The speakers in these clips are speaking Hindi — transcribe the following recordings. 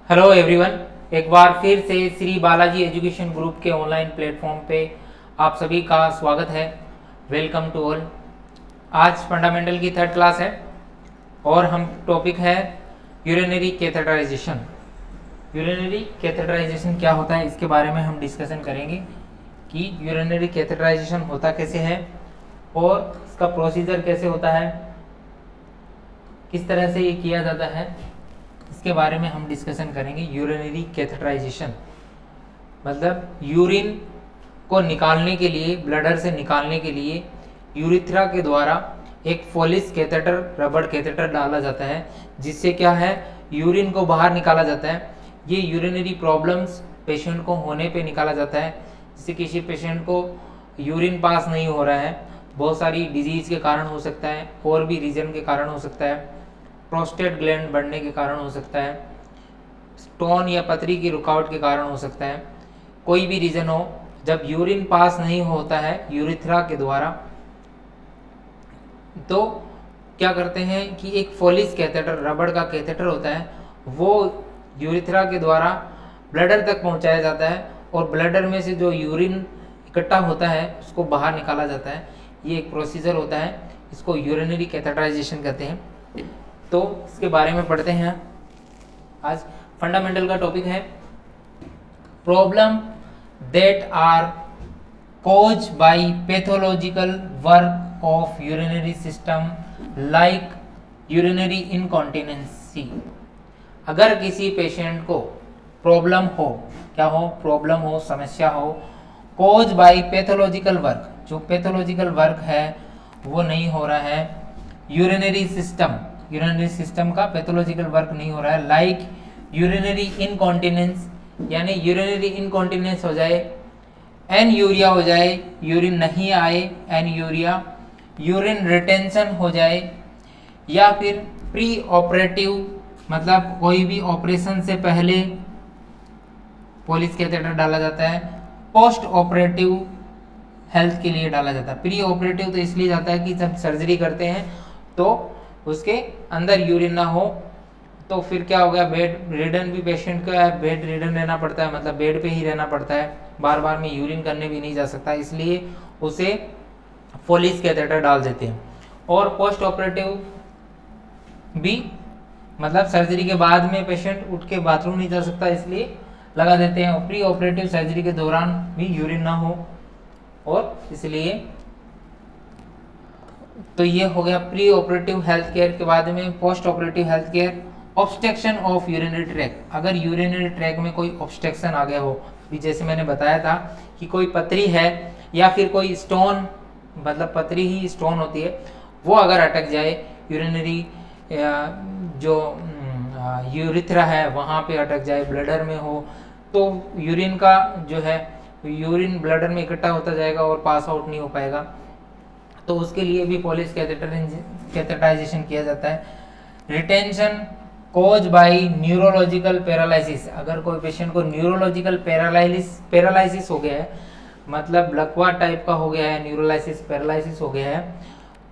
हेलो एवरीवन, एक बार फिर से श्री बालाजी एजुकेशन ग्रुप के ऑनलाइन प्लेटफॉर्म पे आप सभी का स्वागत है। Welcome to all. आज फंडामेंटल की थर्ड क्लास है और हम टॉपिक है यूरिनरी कैथेटराइजेशन। यूरिनरी कैथेटराइजेशन क्या होता है इसके बारे में हम डिस्कशन करेंगे कि यूरिनरी कैथेटराइजेशन होता कैसे है और इसका प्रोसीजर कैसे होता है, किस तरह से ये किया जाता है, इसके बारे में हम डिस्कशन करेंगे। यूरिनरी कैथेटराइजेशन मतलब यूरिन को निकालने के लिए, ब्लडर से निकालने के लिए यूरिथ्रा के द्वारा एक फोलिस कैथेटर, रबड़ कैथेटर डाला जाता है, जिससे क्या है यूरिन को बाहर निकाला जाता है। ये यूरिनरी प्रॉब्लम्स पेशेंट को होने पे निकाला जाता है। जैसे किसी पेशेंट को यूरिन पास नहीं हो रहा है, बहुत सारी डिजीज के कारण हो सकता है और भी रीजन के कारण हो सकता है, प्रोस्टेट ग्लैंड बढ़ने के कारण हो सकता है, स्टोन या पथरी की रुकावट के कारण हो सकता है, कोई भी रीजन हो। जब यूरिन पास नहीं होता है यूरिथ्रा के द्वारा तो क्या करते हैं कि एक फोलिस कैथेटर, रबड़ का कैथेटर होता है, वो यूरिथ्रा के द्वारा ब्लडर तक पहुंचाया जाता है और ब्लडर में से जो यूरिन इकट्ठा होता है उसको बाहर निकाला जाता है। ये एक प्रोसीजर होता है, इसको यूरिनरी कैथेटराइजेशन कहते हैं। तो इसके बारे में पढ़ते हैं। आज फंडामेंटल का टॉपिक है problem that are caused by pathological work of urinary system like urinary incontinence. अगर किसी पेशेंट को प्रॉब्लम हो, क्या हो, प्रॉब्लम हो, समस्या हो, कॉज बाय पैथोलॉजिकल वर्क, जो पैथोलॉजिकल वर्क है वो नहीं हो रहा है, यूरिनरी सिस्टम का पैथोलॉजिकल वर्क नहीं हो रहा है, लाइक यूरिनरी इनकॉन्टिनेंस, यानी यूरिनरी इनकॉन्टिनेंस हो जाए, एन यूरिया हो जाए, यूरिन नहीं आए, एन यूरिया, यूरिन रिटेंशन हो जाए, या फिर प्री ऑपरेटिव मतलब कोई भी ऑपरेशन से पहले पोलिस कैथेटर डाला जाता है, पोस्ट ऑपरेटिव हेल्थ के लिए डाला जाता है। प्री ऑपरेटिव तो इसलिए जाता है कि जब सर्जरी करते हैं तो उसके अंदर यूरिन ना हो, तो फिर क्या हो गया, बेड रिडन भी पेशेंट का है, बेड रिडन रहना पड़ता है, मतलब बेड पे ही रहना पड़ता है, बार बार में यूरिन करने भी नहीं जा सकता, इसलिए उसे फोलिस कैथेटर डाल देते हैं। और पोस्ट ऑपरेटिव भी मतलब सर्जरी के बाद में पेशेंट उठ के बाथरूम नहीं जा सकता, इसलिए लगा देते हैं। और प्री ऑपरेटिव सर्जरी के दौरान भी यूरिन ना हो, और इसलिए तो ये हो गया प्री ऑपरेटिव हेल्थ केयर। के बाद में post operative health care, obstruction of urinary track. अगर यूरिनरी ट्रैक में कोई ऑब्स्ट्रक्शन आ गया हो, भी जैसे मैंने बताया था कि कोई पथरी है या फिर कोई स्टोन, मतलब पथरी ही स्टोन होती है, वो अगर अटक जाए, यूरिनरी जो यूरिथ्रा है वहाँ पे अटक जाए, ब्लडर में हो, तो यूरिन का जो है यूरिन ब्लडर में इकट्ठा होता जाएगा और पास आउट नहीं हो पाएगा, तो उसके लिए भी पोलिस कैथेटराइजेशन किया जाता है। Retention cause by neurological paralysis. अगर कोई पेशेंट को न्यूरोलॉजिकल पैरालिसिस हो गया है, मतलब लकवा टाइप का हो गया है, न्यूरोलाइसिस पैरालिसिस हो गया है,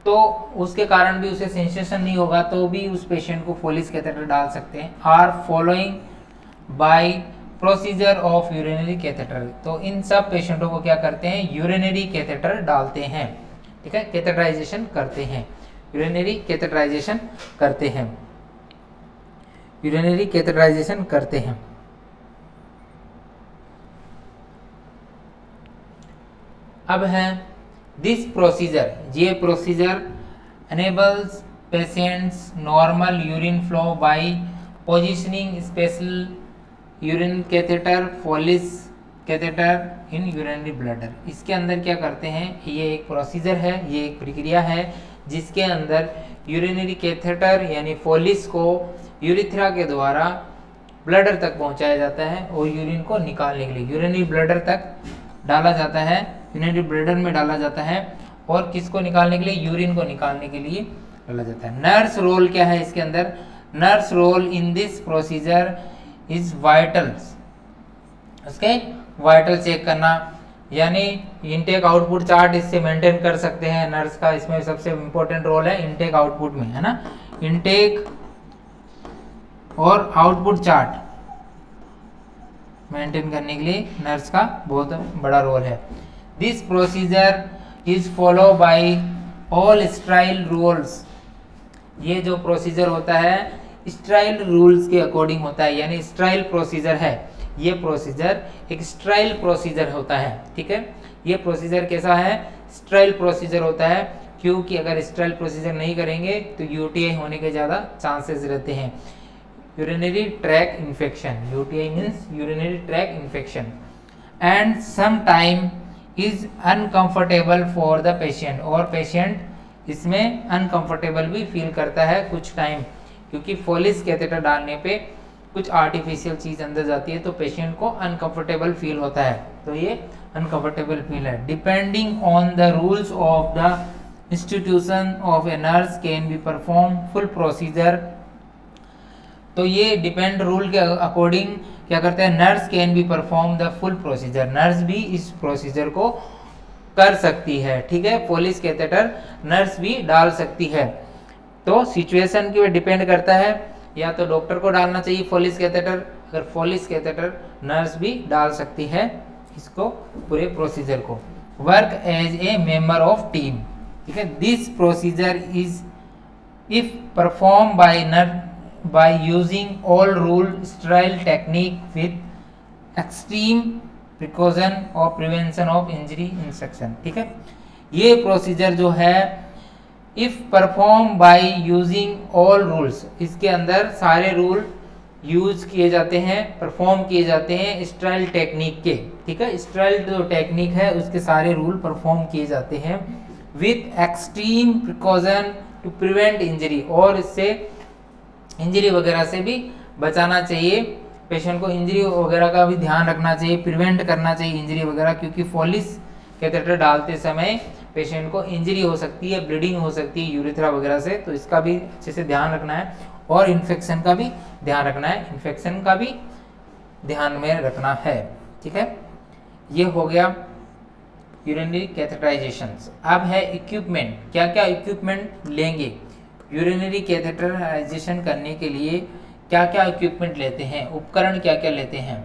तो उसके कारण भी उसे सेंसेशन नहीं होगा, तो भी उस पेशेंट को फोलिस कैथेटर डाल सकते हैं। Are following by procedure of urinary catheter. तो इन सब पेशेंटों को क्या करते हैं, यूरिनरी कैथेटर डालते हैं, ठीक है, कैथेटराइजेशन करते हैं, यूरिनरी कैथेटराइजेशन करते हैं, यूरिनरी कैथेटराइजेशन करते हैं। अब है दिस प्रोसीजर, ये procedure enables patients normal urine flow by positioning special urine catheter, Follis catheter in urinary bladder। इसके अंदर क्या करते हैं, ये एक प्रोसीजर है, ये एक प्रक्रिया है जिसके अंदर यूरिनरी कैथेटर यानी फोलिस को यूरिथ्रा के द्वारा ब्लडर तक पहुंचाया जाता है और यूरिन को निकालने के लिए यूरिनरी ब्लडर तक डाला जाता है, यूरिनरी ब्लडर में डाला जाता है, और किसको निकालने के लिए, यूरिन को निकालने के लिए डाला जाता है। नर्स रोल क्या है इसके अंदर, nurse role in this procedure is vitals, उसके वाइटल चेक करना, यानी इनटेक आउटपुट चार्ट इससे मेंटेन कर सकते हैं नर्स का, इसमें सबसे इंपॉर्टेंट रोल है इनटेक आउटपुट में, है ना, इनटेक और आउटपुट चार्ट मेंटेन करने के लिए नर्स का बहुत बड़ा रोल है। This procedure is follow by all style rules. ये जो प्रोसीजर होता है स्टाइल रूल्स के अकॉर्डिंग होता है, यानी स्टाइल प्रोसीजर है। ये प्रोसीजर एक स्टाइल प्रोसीजर होता है, ठीक है। ये प्रोसीजर कैसा है? स्टाइल प्रोसीजर होता है, क्योंकि अगर स्टाइल प्रोसीजर नहीं करेंगे तो यूटीआई होने के ज़्यादा चांसेस रहते हैं। Urinary track infection, UTI means urinary track infection, and some time is uncomfortable for the patient, और पेशेंट इसमें अनकंफर्टेबल भी फील करता है कुछ टाइम, क्योंकि फोलिस कैथेटर डालने पे कुछ आर्टिफिशियल चीज़ अंदर जाती है तो पेशेंट को अनकंफर्टेबल फील होता है, तो ये अनकंफर्टेबल फील है। Depending on the rules of the institution of a nurse can be perform full procedure. तो ये डिपेंड रूल के अकॉर्डिंग क्या करते हैं, nurse can be perform the full procedure, nurse भी इस प्रोसीजर को कर सकती है, ठीक है। फोलिस कैथेटर नर्स भी डाल सकती है। तो सिचुएशन के डिपेंड करता है, या तो डॉक्टर को डालना चाहिए फोलिस कैथेटर, अगर फोलिस कैथेटर नर्स भी डाल सकती है इसको, पूरे प्रोसीजर को। Work as a member of team, ठीक है। This procedure is if perform by using all rule style technique with extreme precaution और प्रिवेंशन ऑफ इंजरी इंसेक्शन, ठीक है। ये प्रोसीजर जो है if perform by using all rules, इसके अंदर सारे रूल यूज किए जाते हैं, परफॉर्म किए जाते हैं स्टाइल टेक्निक के, ठीक है। स्टाइल जो टेक्निक है उसके सारे रूल परफॉर्म किए जाते हैं with extreme precaution to prevent injury, और इससे इंजरी वगैरह से भी बचाना चाहिए, पेशेंट को इंजरी वगैरह का भी ध्यान रखना चाहिए, प्रिवेंट करना चाहिए इंजरी वगैरह, क्योंकि फोलिस कैथेटर डालते समय पेशेंट को इंजरी हो सकती है, ब्लीडिंग हो सकती है यूरिथ्रा वगैरह से, तो इसका भी अच्छे से ध्यान रखना है, और इन्फेक्शन का भी ध्यान रखना है, इन्फेक्शन का भी ध्यान में रखना है, ठीक है। ये हो गया यूरिनरी कैथेटराइजेशन। अब है इक्विपमेंट, क्या क्या इक्विपमेंट लेंगे यूरिनरी कैथेटराइजेशन करने के लिए, क्या क्या इक्विपमेंट लेते हैं, उपकरण क्या क्या लेते हैं,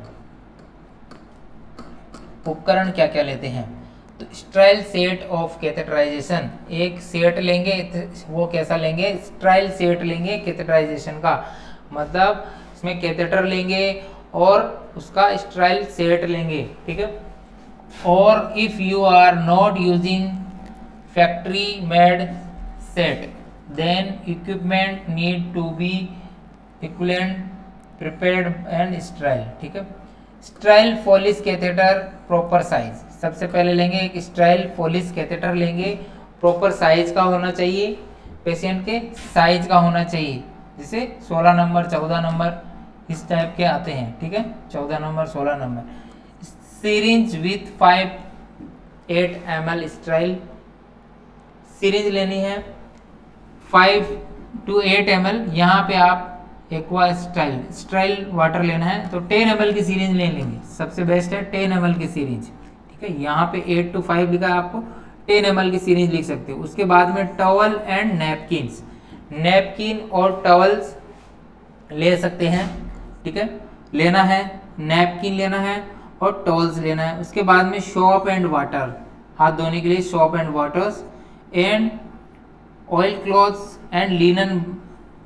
उपकरण क्या क्या लेते हैं। तो स्ट्राइल सेट ऑफ कैथेटराइजेशन, एक सेट लेंगे, वो कैसा लेंगे, स्ट्राइल सेट लेंगे कैथेटराइजेशन का, मतलब इसमें कैथेटर लेंगे और उसका स्ट्राइल सेट लेंगे, ठीक है। और if you are not using factory made set then equipment need to be equivalent, prepared and sterile, ठीक है। स्टाइल फोलिस कैथेटर प्रॉपर साइज, सबसे पहले लेंगे एक स्टाइल फोलिस कैथेटर लेंगे, प्रॉपर साइज का होना चाहिए, पेशेंट के साइज का होना चाहिए, जैसे 16 नंबर 14 नंबर इस टाइप के आते हैं, ठीक है, 14 number 16 number. Syringe with 5-8 ml style syringe लेनी है, 5 to 8 ml, यहाँ पे आप एक्वा स्टाइल वाटर लेना है तो 10 ml की सीरीज ले लेंगे, सबसे बेस्ट है 10 ml की सीरीज, ठीक है। यहाँ पे 8 to 5 लिखा है, आपको 10 ml की सीरीज लिख सकते हो। उसके बाद में टॉवल एंड नैपकिन्स, नैपकिन और टॉवल्स ले सकते हैं, ठीक है, लेना है, नैपकिन लेना है और टॉवल्स लेना है। उसके बाद में सोप एंड वाटर, हाथ धोने के लिए soap and waters, and oil clothes and linen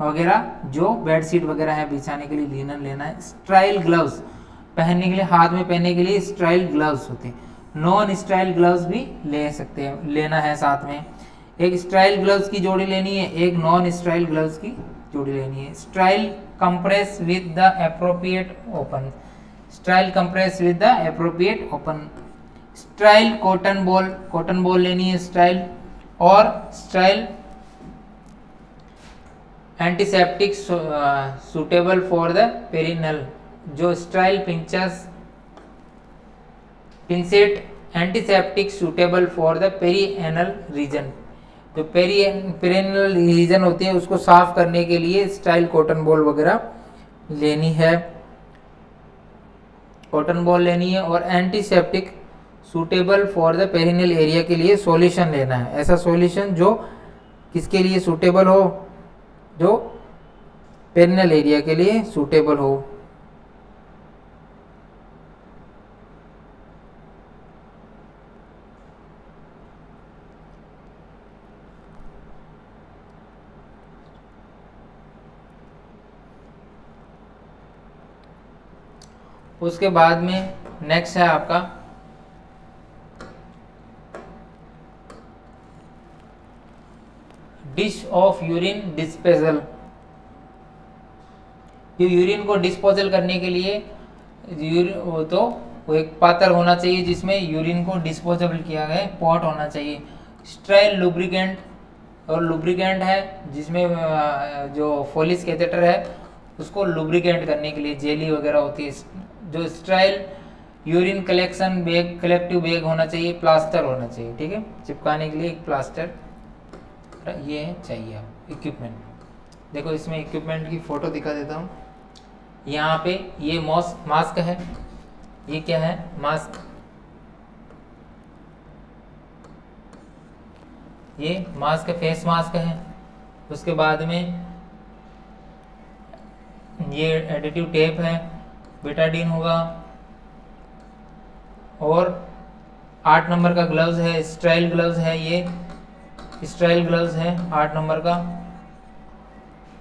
वगैरह, जो बेडशीट वगैरह है बिछाने के लिए लिनन लेना है। स्टाइल ग्लव्स, पहनने के लिए, हाथ में पहनने के लिए स्टाइल ग्लव्स होते हैं, नॉन स्टाइल ग्लव्स भी ले सकते हैं, लेना है साथ में। एक स्टाइल ग्लव्स की जोड़ी लेनी है, एक नॉन स्टाइल ग्लव्स की जोड़ी लेनी है। Sterile compress with the appropriate open, sterile compress with the appropriate open. Sterile cotton ball लेनी है स्टाइल, और sterile antiseptic suitable for the perineal, जो sterile pincette antiseptic suitable for the perineal region, जो पेरिएनल रीजन होती है उसको साफ करने के लिए स्टाइल कॉटन बॉल वगैरह लेनी है, कॉटन बॉल लेनी है। और antiseptic suitable for the perineal area के लिए सॉल्यूशन लेना है, ऐसा सॉल्यूशन जो किसके लिए सूटेबल हो, जो पेरिनेल एरिया के लिए सूटेबल हो। उसके बाद में नेक्स्ट है आपका dish of urine disposal. Urine को डिस्पोजल करने के लिए वो एक पात्र होना चाहिए जिसमें यूरिन को डिस्पोजेबल किया गया पॉट होना चाहिए। स्टेराइल लुब्रिकेंट, और लुब्रिकेंट है जिसमें जो फोलिस कैथेटर है उसको लुब्रिकेंट करने के लिए जेली वगैरह होती है। जो sterile urine collection bag, collective bag होना चाहिए, प्लास्टर होना चाहिए, ठीक है, चिपकाने के लिए एक प्लास्टर ये चाहिए। आप इक्विपमेंट देखो, इसमें इक्विपमेंट की फ़ोटो दिखा देता हूँ। यहाँ पे ये मास्क है, ये क्या है, मास्क, ये मास्क फेस मास्क है। उसके बाद में ये एडिटिव टेप है, बेटाडीन होगा, और 8 नंबर का ग्लव्स है, स्टेराइल ग्लव्स है, ये स्टेराइल ग्लव्स है 8 नंबर का।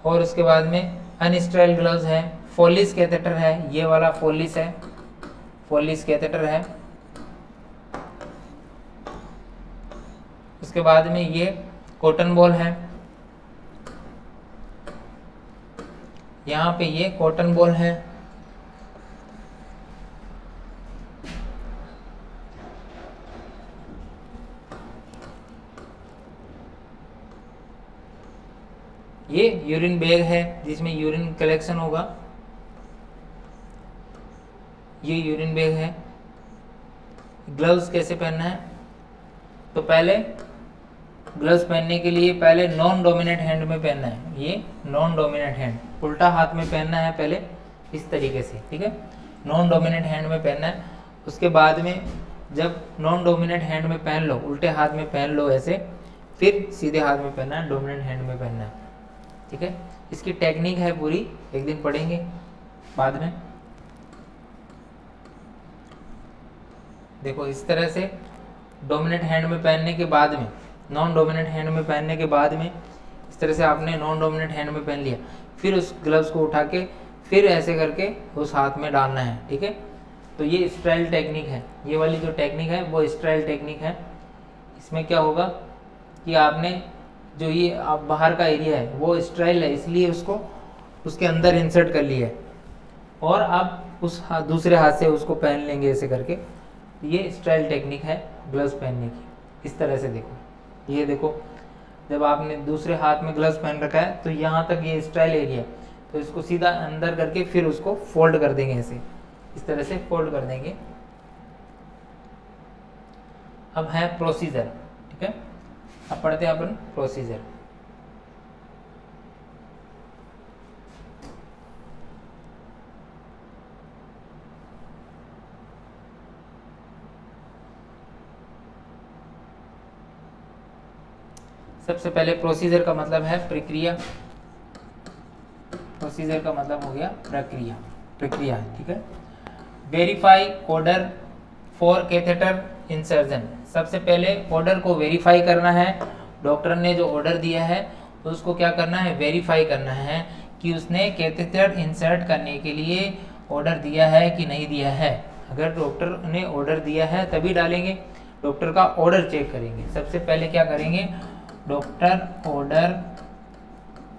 और उसके बाद में अनस्टेराइल ग्लव्स है। फोलिस कैथेटर है, ये वाला फोलिस है, फोलिस कैथेटर है। उसके बाद में ये कॉटन बॉल है, यहाँ पे ये कॉटन बॉल है। ये यूरिन बैग है जिसमें यूरिन कलेक्शन होगा, ये यूरिन बैग है। ग्लव्स कैसे पहनना है, तो पहले ग्लव्स पहनने के लिए पहले नॉन डोमिनेंट हैंड में पहनना है, ये नॉन डोमिनेंट हैंड, उल्टा हाथ में पहनना है पहले इस तरीके से, ठीक है, नॉन डोमिनेंट हैंड में पहनना है। उसके बाद में जब नॉन डोमिनेंट हैंड में पहन लो, उल्टे हाथ में पहन लो ऐसे, फिर सीधे हाथ में पहनना है, डोमिनेंट हैंड में पहनना है, ठीक है। इसकी टेक्निक है पूरी, एक दिन पढ़ेंगे बाद में। देखो इस तरह से डोमिनेंट हैंड में पहनने के बाद में, नॉन डोमिनेंट हैंड में पहनने के बाद में इस तरह से आपने नॉन डोमिनेंट हैंड में पहन लिया, फिर उस ग्लव्स को उठा के फिर ऐसे करके उस हाथ में डालना है, ठीक है। तो ये स्टेराइल टेक्निक है, ये वाली जो टेक्निक है वो स्टेराइल टेक्निक है। इसमें क्या होगा कि आपने जो ये आप बाहर का एरिया है वो स्टेराइल है, इसलिए उसको उसके अंदर इंसर्ट कर लिया है, और आप उस दूसरे हाथ से उसको पहन लेंगे ऐसे करके। ये स्टेराइल टेक्निक है ग्लव्स पहनने की। इस तरह से देखो, ये देखो जब आपने दूसरे हाथ में ग्लव्स पहन रखा है तो यहाँ तक ये स्टेराइल एरिया, तो इसको सीधा अंदर करके फिर उसको फोल्ड कर देंगे ऐसे, इस तरह से फोल्ड कर देंगे। अब है प्रोसीजर, ठीक है, अब पढ़ते हैं अपन प्रोसीजर। सबसे पहले प्रोसीजर का मतलब है प्रक्रिया, प्रोसीजर का मतलब हो गया प्रक्रिया, प्रक्रिया, ठीक है। Verify order for catheter insertion, सबसे पहले ऑर्डर को वेरीफाई करना है। डॉक्टर ने जो ऑर्डर दिया है उसको क्या करना है, वेरीफाई करना है कि उसने कैथेटर इंसर्ट करने के लिए ऑर्डर दिया है कि नहीं दिया है। अगर डॉक्टर ने ऑर्डर दिया है तभी डालेंगे, डॉक्टर का ऑर्डर चेक करेंगे। सबसे पहले क्या करेंगे, डॉक्टर ऑर्डर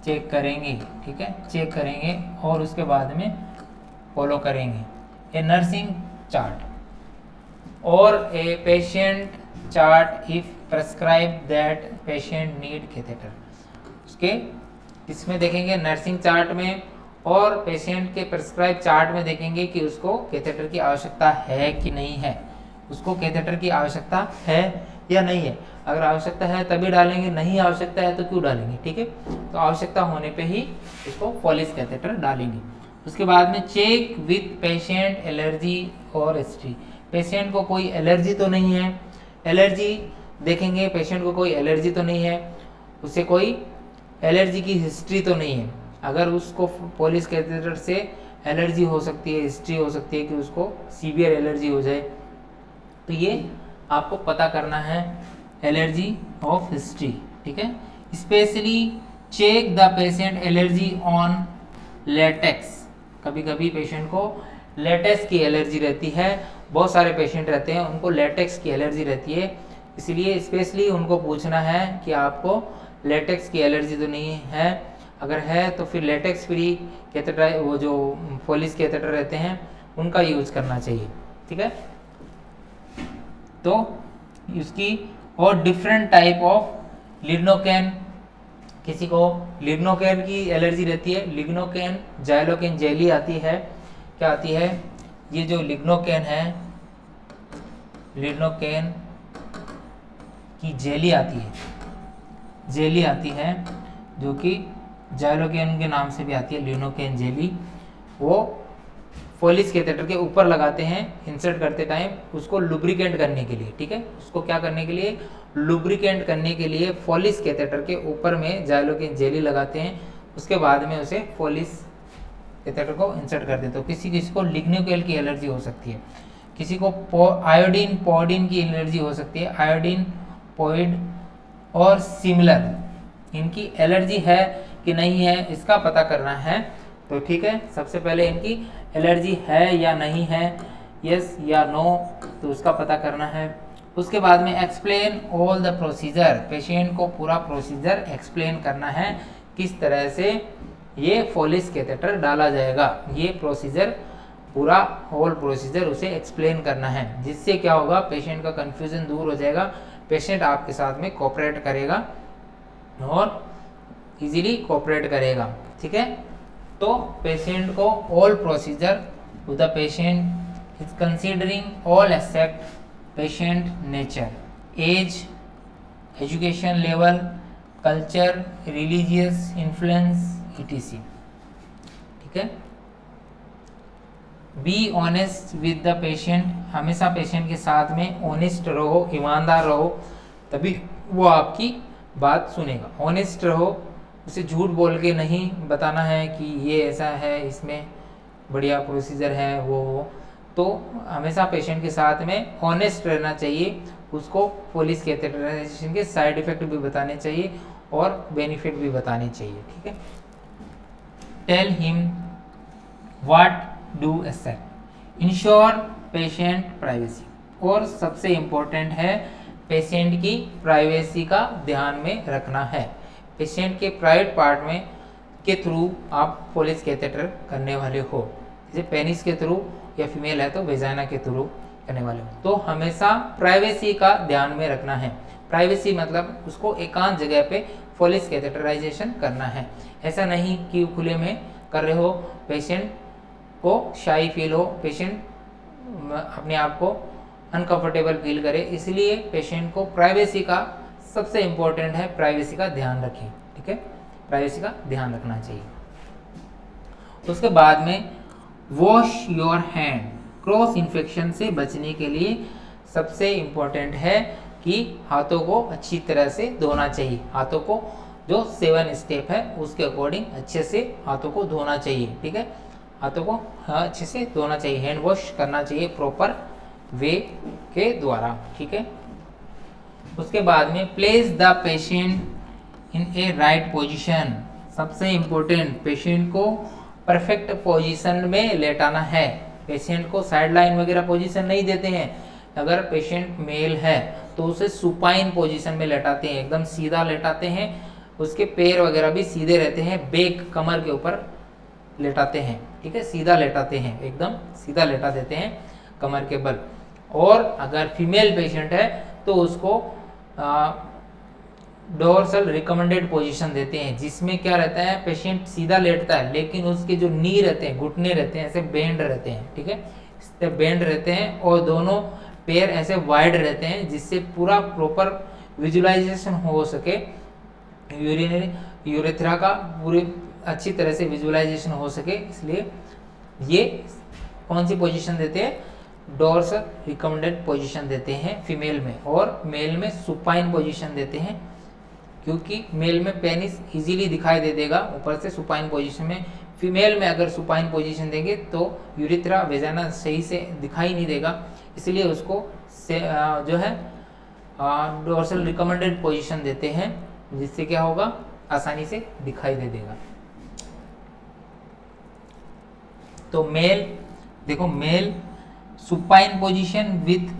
चेक करेंगे, ठीक है, चेक करेंगे, और उसके बाद में फॉलो करेंगे ए नर्सिंग चार्ट और a patient chart if prescribe that patient need catheter. उसके इसमें देखेंगे नर्सिंग चार्ट में, और पेशेंट के प्रेस्क्राइब चार्ट में देखेंगे कि उसको कैथेटर की आवश्यकता है कि नहीं है, उसको कैथेटर की आवश्यकता है या नहीं है। अगर आवश्यकता है तभी डालेंगे, नहीं आवश्यकता है तो क्यों डालेंगे, ठीक है। तो आवश्यकता होने पे ही इसको फोलिस कैथेटर डालेंगे। उसके बाद में चेक विथ पेशेंट एलर्जी और हिस्ट्री, पेशेंट को कोई एलर्जी तो नहीं है, एलर्जी देखेंगे, पेशेंट को कोई एलर्जी तो नहीं है, उसे कोई एलर्जी की हिस्ट्री तो नहीं है। अगर उसको फोलिस कैथेटर से एलर्जी हो सकती है, हिस्ट्री हो सकती है कि उसको सीवियर एलर्जी हो जाए, तो ये आपको पता करना है, एलर्जी ऑफ हिस्ट्री, ठीक है। Specially check the patient allergy on latex, कभी कभी पेशेंट को लेटेक्स की एलर्जी रहती है। बहुत सारे पेशेंट रहते हैं उनको लेटेक्स की एलर्जी रहती है, इसलिए स्पेशली उनको पूछना है कि आपको लेटेक्स की एलर्जी तो नहीं है, अगर है तो फिर लेटेक्स फ्री कैथेटर, वो जो फोलिस कैथेटर रहते हैं उनका यूज करना चाहिए। ठीक है, तो इसकी और डिफरेंट टाइप ऑफ लिग्नोकेन, किसी को लिग्नोकेन की एलर्जी रहती है, लिग्नोकेन जाइलोकेन जेली आती है, क्या आती है, ये जो लिग्नोकेन है, लिग्नोकेन की जेली आती है, जेली आती है जो कि जाइलोकेन के नाम से भी आती है, लिग्नोकेन जेली, वो फोलिस कैथेटर के ऊपर लगाते हैं इंसर्ट करते टाइम, उसको लुब्रिकेंट करने के लिए। ठीक है, उसको क्या करने के लिए, लुब्रिकेंट करने के लिए फोलिस कैथेटर के ऊपर में जाइलोकेन जेली लगाते हैं, उसके बाद में उसे फोलिस कैथेटर को इंसर्ट कर देते हो। किसी किसी को लिग्नोकेल की एलर्जी हो सकती है, किसी को आयोडीन पोडिन की एलर्जी हो सकती है, आयोडीन पोइड और सिमिलर, इनकी एलर्जी है कि नहीं है इसका पता करना है। तो ठीक है, सबसे पहले इनकी एलर्जी है या नहीं है, यस या नो, तो उसका पता करना है। उसके बाद में explain all the procedure, patient को पूरा प्रोसीजर एक्सप्लेन करना है, किस तरह से ये फोलिस कैथेटर डाला जाएगा, ये प्रोसीजर पूरा होल प्रोसीजर उसे एक्सप्लेन करना है, जिससे क्या होगा, पेशेंट का कंफ्यूजन दूर हो जाएगा, पेशेंट आपके साथ में कोऑपरेट करेगा और इजीली कोऑपरेट करेगा। ठीक है, तो पेशेंट को all procedure the patient is considering all except patient nature, age, education level, culture, religious influence etc। ठीक है, be honest with the patient, हमेशा पेशेंट के साथ में ऑनेस्ट रहो, ईमानदार रहो, तभी वो आपकी बात सुनेगा। ऑनेस्ट रहो, उसे झूठ बोल के नहीं बताना है कि ये ऐसा है, इसमें बढ़िया प्रोसीजर है वो, तो हमेशा पेशेंट के साथ में ऑनेस्ट रहना चाहिए, उसको फोलिस कैथेटराइजेशन के साइड इफेक्ट भी बताने चाहिए और बेनिफिट भी बताने चाहिए। ठीक है, tell him what do except, ensure patient privacy, और सबसे इम्पोर्टेंट है पेशेंट की प्राइवेसी का ध्यान में रखना है। पेशेंट के प्राइवेट पार्ट में के थ्रू आप फोलिस कैथेटर करने वाले हो, जैसे पेनिस के थ्रू या फीमेल है तो वेजाइना के थ्रू करने वाले हो, तो हमेशा प्राइवेसी का ध्यान में रखना है। प्राइवेसी मतलब उसको एकांत जगह पे फोलिस कैथेटराइजेशन करना है, ऐसा नहीं कि खुले में कर रहे हो, पेशेंट को शाई फील हो, पेशेंट अपने आप को अनकंफर्टेबल फील करे, इसलिए पेशेंट को प्राइवेसी का सबसे इम्पोर्टेंट है, प्राइवेसी का ध्यान रखें। ठीक है, प्राइवेसी का ध्यान रखना चाहिए। उसके बाद में wash your hand, cross infection से बचने के लिए सबसे इम्पोर्टेंट है कि हाथों को अच्छी तरह से धोना चाहिए, हाथों को जो 7 स्टेप है उसके अकॉर्डिंग अच्छे से हाथों को धोना चाहिए। ठीक है, हाथों को अच्छे से धोना चाहिए, हैंड वॉश करना चाहिए प्रॉपर वे के द्वारा। ठीक है, उसके बाद में place the patient in A right position, सबसे इम्पोर्टेंट पेशेंट को परफेक्ट पोजीशन में लेटाना है, पेशेंट को साइड लाइन वगैरह पोजीशन नहीं देते हैं। अगर पेशेंट मेल है तो उसे सुपाइन पोजीशन में लेटाते हैं, एकदम सीधा लेटाते हैं, उसके पैर वगैरह भी सीधे रहते हैं, बैक कमर के ऊपर लेटाते हैं। ठीक है, सीधा लेटाते हैं, एकदम सीधा लेटा देते हैं कमर के बल। और अगर फीमेल पेशेंट है तो उसको डोर्सल रिकमेंडेड पोजीशन देते हैं, जिसमें क्या रहता है, पेशेंट सीधा लेटता है लेकिन उसके जो नी रहते हैं, घुटने रहते हैं, ऐसे बेंड रहते हैं। ठीक है, इससे बेंड रहते हैं और दोनों पैर ऐसे वाइड रहते हैं, जिससे पूरा प्रॉपर विजुअलाइजेशन हो सके, यूरिनरी यूरेथ्रा का पूरी अच्छी तरह से विजुअलाइजेशन हो सके, इसलिए ये कौन सी पोजीशन देते हैं, डोर्सल रिकमेंडेड पोजीशन देते हैं फीमेल में, और मेल में सुपाइन पोजीशन देते हैं, क्योंकि मेल में पेनिस इजीली दिखाई दे देगा ऊपर से सुपाइन पोजीशन में। फीमेल में अगर सुपाइन पोजीशन देंगे तो यूरिथ्रा वेजाइना सही से दिखाई नहीं देगा, इसलिए उसको जो है डोर्सल रिकमेंडेड पोजीशन देते हैं, जिससे क्या होगा, आसानी से दिखाई दे देगा। तो मेल देखो male supine position with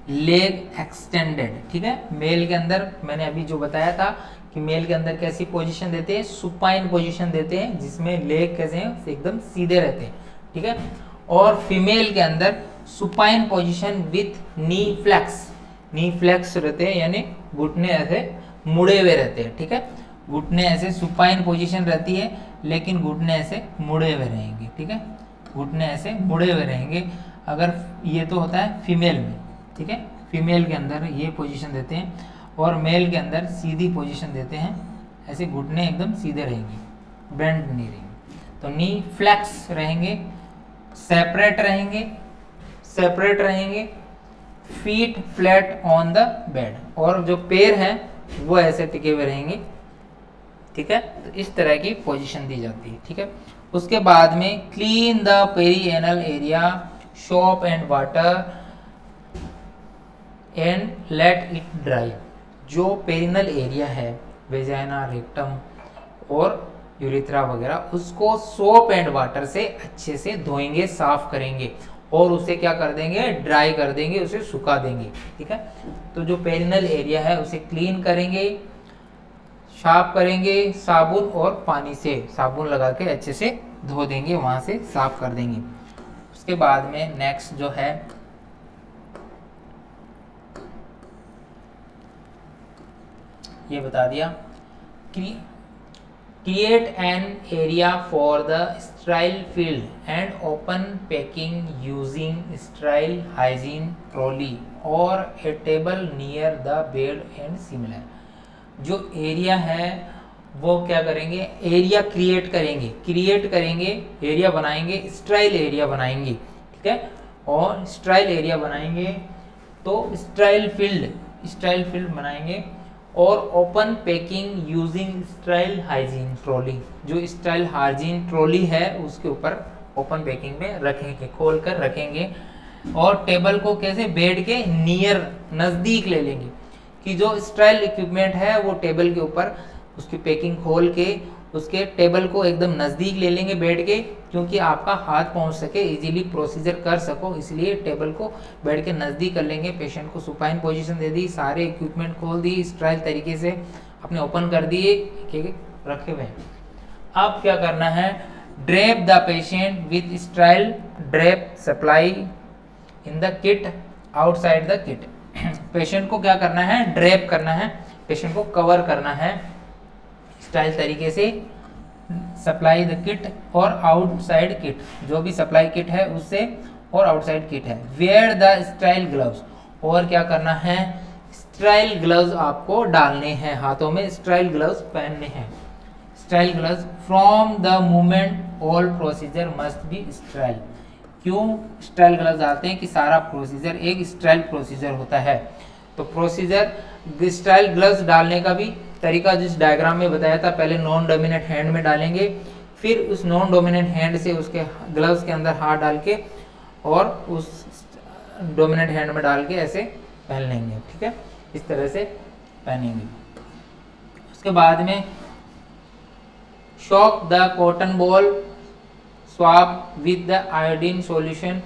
leg extended, ठीक है। मेल के अंदर मैंने अभी जो बताया था कि मेल के अंदर कैसी पोजीशन देते हैं, सुपाइन पोजीशन देते हैं, जिसमें लेग कैसे हैं एकदम सीधे रहते हैं, ठीक है। और फीमेल के अंदर supine position with knee flex, knee flex रहते हैं, यानी घुटने ऐसे मुड़े हुए रहते हैं, ठीक है। घुटने ऐसे सुपाइन पोजीशन रहती है, लेकिन घुटने ऐसे मुड़े हुए रहेंगे, ठीक है। घुटने ऐसे मुड़े हुए रहेंगे। अगर ये तो होता है फीमेल में, ठीक है। फीमेल के अंदर ये पोजीशन देते हैं और मेल के अंदर सीधी पोजीशन देते हैं, ऐसे घुटने एकदम सीधे रहेंगे, बेंड नहीं रहेंगे। तो नी फ्लेक्स रहेंगे, सेपरेट रहेंगे, सेपरेट रहेंगे, feet flat on the bed, और जो पैर हैं वो ऐसे टिके हुए रहेंगे, ठीक है। तो इस तरह की पोजीशन दी जाती है, ठीक है। उसके बाद में clean the perianal area, soap and water and let it dry. जो पेरिनल एरिया है, वेजाइना, रेक्टम और यूरिथ्रा वगैरह, उसको सोप एंड वाटर से अच्छे से धोएंगे, साफ करेंगे और उसे क्या कर देंगे, ड्राई कर देंगे, उसे सुखा देंगे, ठीक है। तो जो पेरिनल एरिया है उसे क्लीन करेंगे, साफ करेंगे, साबुन और पानी से, साबुन लगा के अच्छे से धो देंगे, वहां से साफ कर देंगे। उसके बाद में नेक्स्ट जो है ये बता दिया, create an area for the sterile field and open packing using sterile hygiene trolley और a table near the bed and similar. जो एरिया है वो क्या करेंगे, एरिया क्रिएट करेंगे, एरिया बनाएंगे, स्टेराइल एरिया बनाएंगे, ठीक है। और स्टेराइल एरिया बनाएंगे तो स्टेराइल फील्ड बनाएंगे और open packing using sterile hygiene trolley. जो स्टेराइल हाइजीन ट्रॉली है उसके ऊपर ओपन पैकिंग में रखेंगे, खोल कर रखेंगे। और टेबल को कैसे, बेड के नियर, नज़दीक ले लेंगे, कि जो स्टेराइल इक्विपमेंट है वो टेबल के ऊपर उसकी पैकिंग खोल के उसके टेबल को एकदम नज़दीक ले लेंगे बेड के, क्योंकि आपका हाथ पहुंच सके, इजीली प्रोसीजर कर सको, इसलिए टेबल को बेड के नज़दीक कर लेंगे। पेशेंट को सुपाइन पोजीशन दे दी, सारे इक्विपमेंट खोल दी, स्टेराइल तरीके से अपने ओपन कर दिए, रखे हुए हैं। अब क्या करना है, drape the patient with sterile drape supply in the kit outside the kit. Patient को क्या करना है, ड्रेप करना है, पेशेंट को कवर करना है स्टाइल तरीके से, सप्लाई द किट और आउटसाइड किट, जो भी सप्लाई किट है उससे और आउटसाइड किट है। वेयर द स्टेराइल ग्लव्स, और क्या करना है, स्टेराइल ग्लव्स आपको डालने हैं, हाथों में स्टेराइल ग्लव्स पहनने हैं, sterile gloves. From the moment all procedure must be sterile. क्यों स्टेराइल ग्लव्स डालते हैं, कि सारा प्रोसीजर एक स्टेराइल प्रोसीजर होता है। तो प्रोसीजर स्टेराइल ग्लव्स डालने का भी तरीका जिस डायग्राम में बताया था, पहले नॉन डोमिनेंट हैंड में डालेंगे, फिर उस नॉन डोमिनेंट हैंड से उसके ग्लव्स के अंदर हाथ डाल के और उस डोमिनेंट हैंड में डाल के ऐसे पहन लेंगे, ठीक है, इस तरह से पहनेंगे। उसके बाद में shock the cotton ball swab with the iodine solution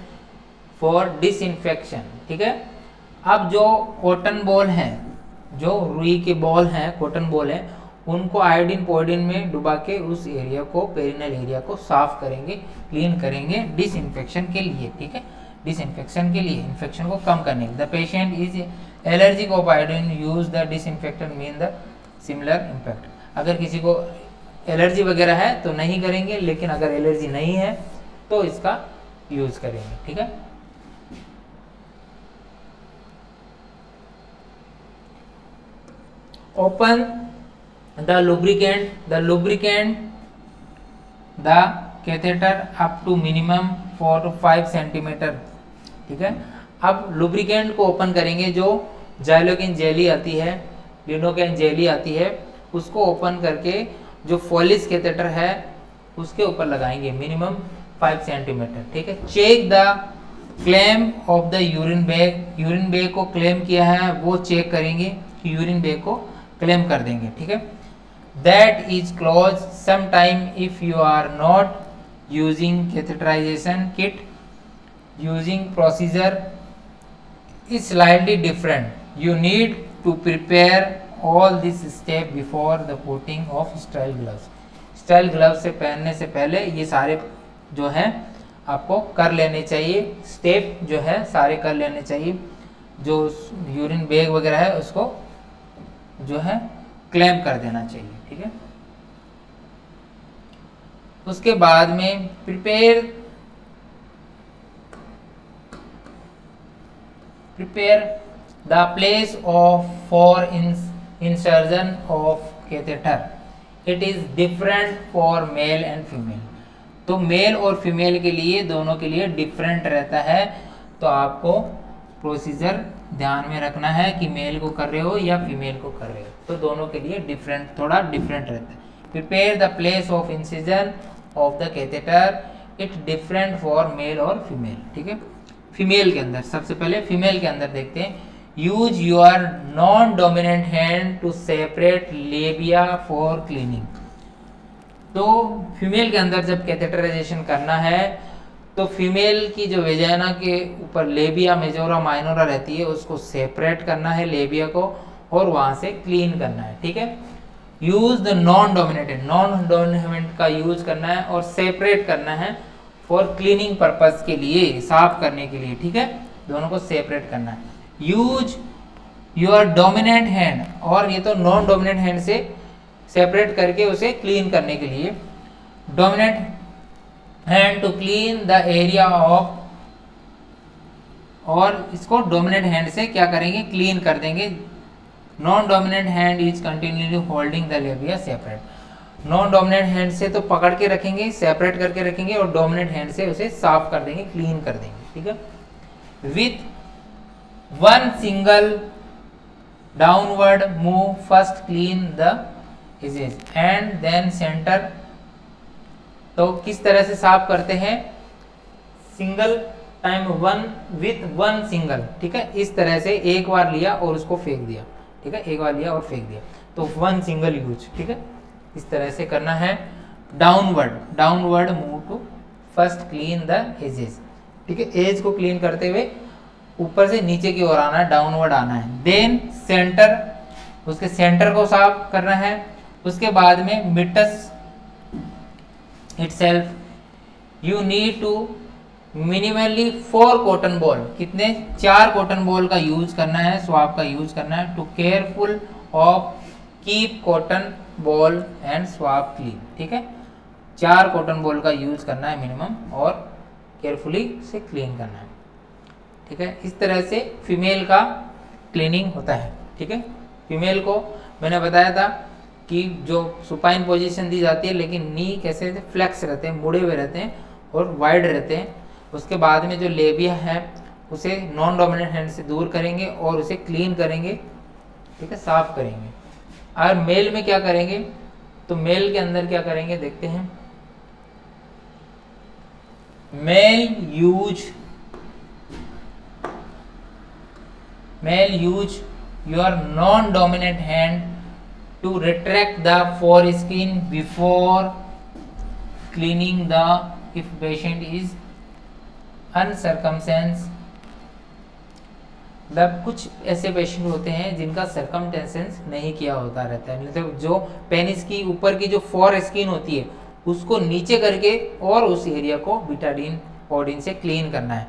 for disinfection, ठीक है। अब जो कॉटन बॉल हैं, जो रुई के बॉल हैं, कॉटन बॉल हैं, उनको आयोडीन पोइडिन में डुबा के उस एरिया को, पेरिनल एरिया को साफ करेंगे, क्लीन करेंगे डिसइंफेक्शन के लिए, ठीक है, डिसइंफेक्शन के लिए, इन्फेक्शन को कम करने। The patient is allergic of iodine, use the disinfectant mean the similar impact. अगर किसी को एलर्जी वगैरह है तो नहीं करेंगे, लेकिन अगर एलर्जी नहीं है तो इसका यूज करेंगे, ठीक है। Open the lubricant the catheter up to minimum 4 to 5 centimetre, ठीक है। अब लुब्रिकेंट को ओपन करेंगे, जो जाइलोकिन जेली आती है, लिनोकेन जेली आती है, उसको ओपन करके जो फोलिस कैथेटर है उसके ऊपर लगाएंगे, मिनिमम 5 सेंटीमीटर, ठीक है। Check the claim of the urine bag को क्लेम किया है वो चेक करेंगे, कि यूरिन बैग को क्लेम कर देंगे, ठीक है। That is close some time if you are not using catheterisation kit using procedure is slightly different. You need to prepare all this step before the putting of sterile gloves. Style gloves से पहनने से पहले ये सारे जो हैं आपको कर लेने चाहिए, स्टेप जो है सारे कर लेने चाहिए। जो यूरिन बैग वगैरह है उसको जो है क्लैम्प कर देना चाहिए, ठीक है। उसके बाद में prepare the place of for insertion of catheter. It is different for male and female. तो मेल और फीमेल के लिए दोनों के लिए डिफरेंट रहता है। तो आपको प्रोसीजर ध्यान में रखना है कि मेल को कर रहे हो या फीमेल को कर रहे हो, तो दोनों के लिए डिफरेंट, थोड़ा डिफरेंट रहता है। Prepare the place of incision of the catheter. It different for male और फीमेल, ठीक है। फीमेल के अंदर, सबसे पहले फीमेल के अंदर देखते हैं। Use your non dominant hand to separate labia for cleaning. तो फीमेल के अंदर जब कैथेटराइजेशन करना है तो फीमेल की जो वेजाइना के ऊपर लेबिया मेजोरा माइनोरा रहती है उसको सेपरेट करना है लेबिया को, और वहां से क्लीन करना है, ठीक है। यूज द नॉन डोमिनेंट का यूज करना है और सेपरेट करना है फॉर क्लीनिंग पर्पस के लिए, साफ करने के लिए, ठीक है। दोनों को सेपरेट करना है। यूज योर डोमिनेंट हैंड, और ये तो नॉन डोमिनेंट हैंड से सेपरेट करके उसे क्लीन करने के लिए। Dominant hand to clean the area of, और इसको डोमिनेंट हैंड से क्या करेंगे, क्लीन कर देंगे। Non dominant hand is continuously holding the labia separate. Non dominant hand से तो पकड़ के रखेंगे, सेपरेट करके रखेंगे, और डोमिनेंट हैंड से उसे साफ कर देंगे, क्लीन कर देंगे, ठीक है। With one single downward move first clean the edges and then centre. तो किस तरह से साफ करते हैं, single time one with one single, ठीक है। इस तरह से एक बार लिया और उसको फेंक दिया, ठीक है, एक बार लिया और फेंक दिया, तो वन सिंगल यूज, ठीक है। इस तरह से करना है। Downward move to first clean the edges, ठीक है। एज को क्लीन करते हुए ऊपर से नीचे की ओर आना है, डाउनवर्ड आना है। देन सेंटर, उसके सेंटर को साफ करना है। उसके बाद में मिटस itself. You need to minimally 4 cotton ball, कितने, 4 कॉटन बॉल का यूज करना है, स्वाब का यूज करना है। To careful of keep cotton ball and swab clean, ठीक है। 4 कॉटन बॉल का यूज करना है मिनिमम, और केयरफुली से क्लीन करना है, ठीक है। इस तरह से फीमेल का क्लीनिंग होता है, ठीक है। फीमेल को मैंने बताया था कि जो सुपाइन पोजीशन दी जाती है, लेकिन नी कैसे फ्लेक्स रहते हैं, मुड़े हुए रहते हैं और वाइड रहते हैं। उसके बाद में जो लेबिया है उसे नॉन डोमिनेंट हैंड से दूर करेंगे और उसे क्लीन करेंगे, ठीक है, साफ करेंगे। और मेल में क्या करेंगे, तो मेल के अंदर क्या करेंगे देखते हैं। Male use your non dominant hand to retract the foreskin before cleaning the if patient is uncircumcised। मतलब कुछ ऐसे पेशेंट होते हैं जिनका सर्कमटेंसेंस नहीं किया होता रहता है, मतलब जो पेनिस की ऊपर की जो फोर स्किन होती है उसको नीचे करके और उस एरिया को बिटाडीन कोडिन से क्लीन करना है।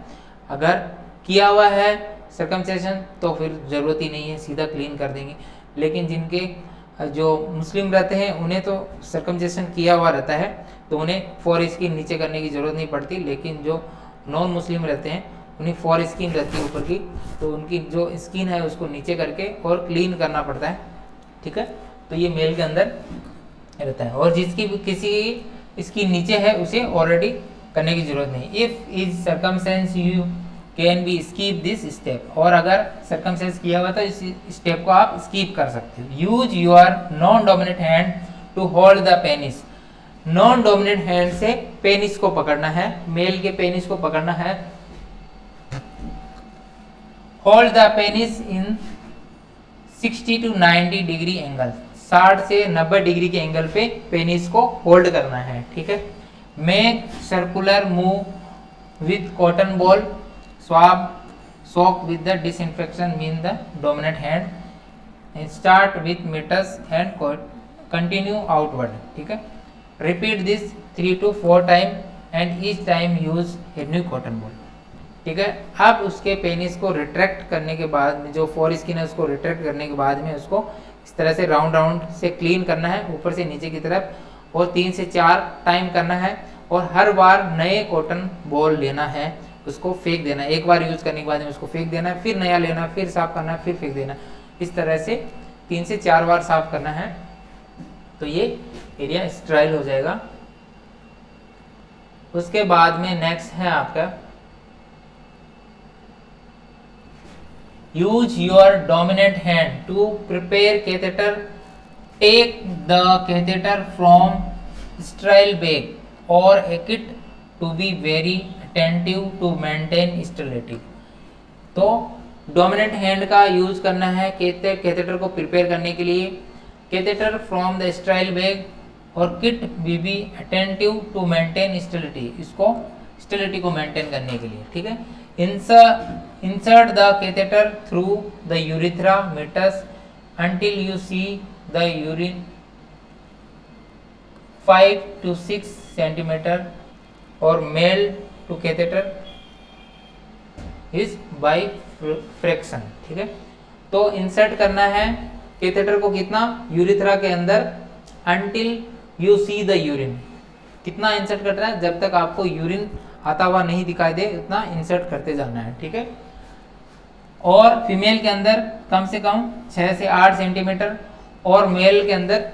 अगर किया हुआ है सर्कमसाइजेशन तो फिर ज़रूरत ही नहीं है, सीधा क्लीन कर देंगे। लेकिन जिनके जो मुस्लिम रहते हैं उन्हें तो सर्कमसाइजेशन किया हुआ रहता है तो उन्हें फोर स्किन नीचे करने की ज़रूरत नहीं पड़ती, लेकिन जो नॉन मुस्लिम रहते हैं उन्हें फोर स्किन रहती है ऊपर की, तो उनकी जो स्किन है उसको नीचे करके और क्लीन करना पड़ता है, ठीक है। तो ये मेल के अंदर रहता है, और जिसकी किसी स्किन नीचे है उसे ऑलरेडी करने की ज़रूरत नहीं। If is circumstance you can be skip this step, और अगर सर्कमस्टेंस किया हुआ तो इस स्टेप को आप स्कीप कर सकते हो। Use your non dominant hand to hold the penis. Non dominant hand से पेनिस को पकड़ना है, मेल के पेनिस को पकड़ना है। Hold the penis in 60 to 90 degree angle, 60 से 90 डिग्री के एंगल पे पेनिस को होल्ड करना है, ठीक है। Make circular move with cotton ball swab soak with the disinfection mean the dominant hand, and start with metres and continue outward. ठीक है, repeat this 3 to 4 time and each time use a new cotton ball. ठीक है, अब उसके पेनिस को रिट्रैक्ट करने के बाद में, जो फोर स्किन है उसको रिट्रैक्ट करने के बाद में उसको इस तरह से राउंड राउंड से क्लीन करना है ऊपर से नीचे की तरफ, और 3 से 4 टाइम करना है, और हर बार नए कॉटन बॉल लेना है, उसको फेंक देना है। एक बार यूज करने के बाद में उसको फेंक देना है, फिर नया लेना है, फिर साफ करना है, फिर फेंक देना है। इस तरह से 3 से 4 बार साफ करना है, तो ये एरिया स्टराइल हो जाएगा। उसके बाद में नेक्स्ट है आपका use your dominant hand to prepare catheter, take the catheter from sterile bag और एक it to be very attentive to maintain sterility. तो डोमिनेंट हैंड का यूज करना है कैथेटर को प्रिपेयर करने के लिए, catheter from the sterile bag और kit be attentive to maintain sterility, इसको स्टेरिलिटी को मेंटेन करने के लिए। ठीक है, insert the catheter through the urethra meatus until you see the urine 5 to 6 centimeter or male to catheter is by fraction। ठीक है, तो इंसर्ट करना है कैथेटर को कितना, यूरिथ्रा के अंदर, until you see the urine, कितना इंसर्ट करना है, जब तक आपको यूरिन आता हुआ नहीं दिखाई दे उतना इंसर्ट करते जाना है। ठीक है, और फीमेल के अंदर कम से कम 6 से 8 सेंटीमीटर और मेल के अंदर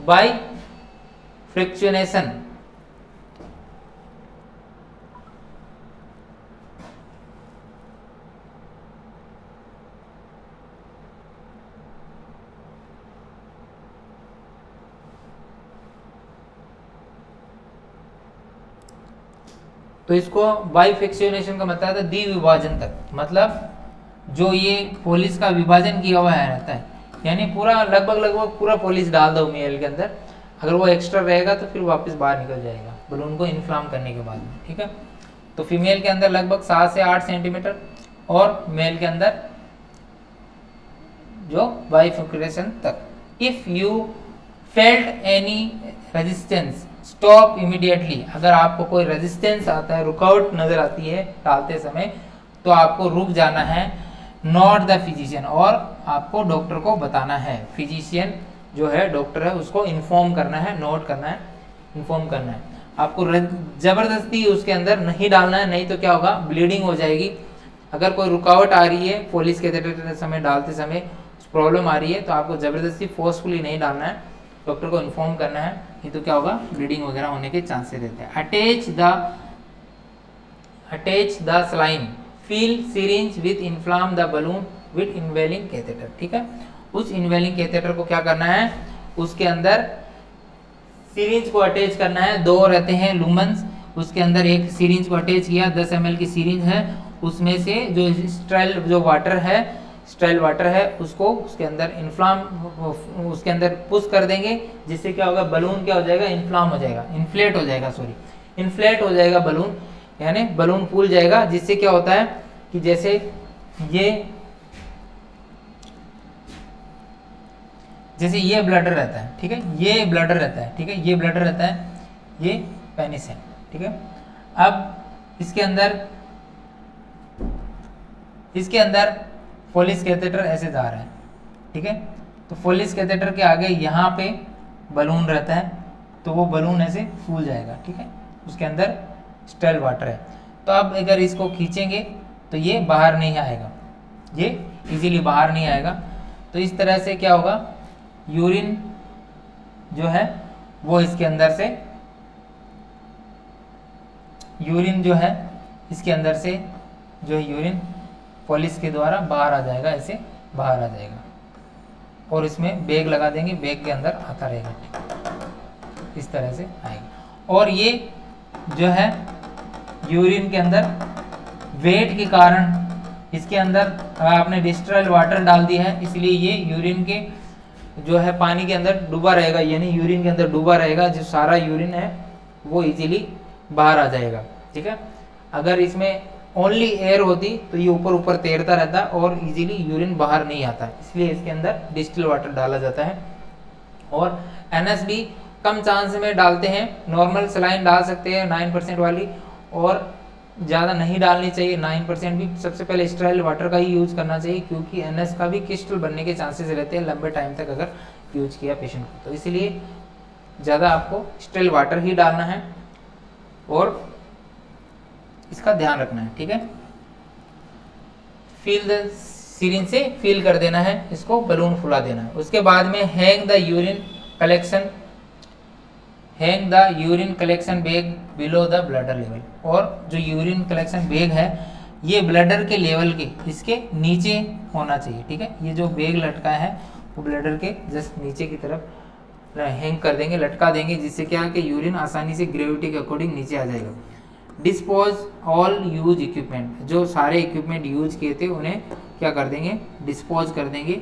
बाय फ्रिक्शनेशन। तो इसको बाइफेक्शनेशन का मतलब है द्विविभाजन तक, मतलब जो ये पॉलिश का विभाजन किया हुआ है रहता है, यानी पूरा लगभग पूरा पॉलिश डाल दो मेल के अंदर, अगर वो एक्स्ट्रा रहेगा तो फिर वापस बाहर निकल जाएगा बलून को इन्फ्लाम करने के बाद में। ठीक है, तो फीमेल के अंदर लगभग 7 से 8 सेंटीमीटर और मेल के अंदर जो बाइफेक्शन तक। If you felt any resistance stop immediately, अगर आपको कोई रेजिस्टेंस आता है, रुकावट नजर आती है डालते समय, तो आपको रुक जाना है। नॉट द फिजिशियन, और आपको डॉक्टर को बताना है, फिजिशियन जो है डॉक्टर है उसको इन्फॉर्म करना है, नोट करना है, इन्फॉर्म करना है। आपको जबरदस्ती उसके अंदर नहीं डालना है, नहीं तो क्या होगा, ब्लीडिंग हो जाएगी। अगर कोई रुकावट आ रही है पॉलिश कैथेटर समय डालते समय प्रॉब्लम आ रही है, तो आपको जबरदस्ती फोर्सफुली नहीं डालना है, डॉक्टर को इन्फॉर्म करना है, नहीं तो क्या होगा, ब्लीडिंग वगैरह होने के चांसेस रहते हैं। Attach the saline, fill syringe with inflate the balloon with indwelling catheter. ठीक है, उस इन्वेलिंग कैथेटर को क्या करना है, उसके अंदर सिरिंज को अटैच करना है। 2 रहते हैं लूमन्स, उसके अंदर एक सिरिंज को अटैच किया, 10 ml की सिरिंज है, उसमें से जो स्टेराइल जो वाटर है, स्टेराइल वाटर है, उसको उसके अंदर उसके अंदर पुश कर देंगे, जिससे क्या होगा, बलून क्या हो जाएगा, इन्फ्लाम हो जाएगा, इन्फ्लेट हो जाएगा, इन्फ्लेट हो जाएगा बलून, यानी बलून फूल जाएगा। जिससे क्या होता है कि जैसे ये ब्लडर रहता है, ठीक है, ये ब्लडर रहता है, ठीक है, ये ब्लडर रहता है, ये पेनिस है। ठीक है, अब इसके अंदर पॉलिश कैथेटर ऐसे जा रहा है। ठीक है, तो पॉलिश कैथेटर के आगे यहाँ पे बलून रहता है, तो वो बलून ऐसे फूल जाएगा। ठीक है, उसके अंदर स्टेराइल वाटर है। तो अब अगर इसको खींचेंगे तो ये बाहर नहीं आएगा, ये इजीली बाहर नहीं आएगा। तो इस तरह से क्या होगा, यूरिन जो है वो इसके अंदर से, यूरिन जो है इसके अंदर से जो है यूरिन पॉलिश के द्वारा बाहर आ जाएगा, ऐसे बाहर आ जाएगा, और इसमें बैग लगा देंगे, बैग के अंदर आता रहेगा, इस तरह से आएगा। और ये जो है यूरिन के अंदर वेट के कारण इसके अंदर आपने डिस्टिल्ड वाटर डाल दिया है, इसलिए ये यूरिन के जो है पानी के अंदर डूबा रहेगा, यानी यूरिन के अंदर डूबा रहेगा, जो सारा यूरिन है वो इजीली बाहर आ जाएगा। ठीक है, अगर इसमें ओनली एयर होती तो ये ऊपर ऊपर तैरता रहता और इजीली यूरिन बाहर नहीं आता, इसलिए इसके अंदर डिस्टिल वाटर डाला जाता है। और एनएस भी कम चांस में डालते हैं, नॉर्मल सलाइन डाल सकते हैं 9% वाली, और ज़्यादा नहीं डालनी चाहिए 9% भी। सबसे पहले स्टेराइल वाटर का ही यूज़ करना चाहिए, क्योंकि एनएस का भी क्रिस्टल बनने के चांसेस रहते हैं लंबे टाइम तक अगर यूज किया पेशेंट को, तो इसलिए ज़्यादा आपको स्टेराइल वाटर ही डालना है और इसका ध्यान रखना है, ठीक है। फील द सिरिंज से फील कर देना है, इसको बलून फुला देना है। उसके बाद में hang the urine collection bag below the bladder level, और जो यूरिन कलेक्शन बैग है ये ब्लडर के लेवल के इसके नीचे होना चाहिए, ठीक है। ये जो बैग लटका है वो ब्लडर के जस्ट नीचे की तरफ हैंग कर देंगे, लटका देंगे, जिससे क्या है कि यूरिन आसानी से ग्रेविटी के अकॉर्डिंग नीचे आ जाएगा। डिस्पोज ऑल यूज इक्विपमेंट, जो सारे इक्विपमेंट यूज किए थे उन्हें क्या कर देंगे, डिस्पोज कर देंगे।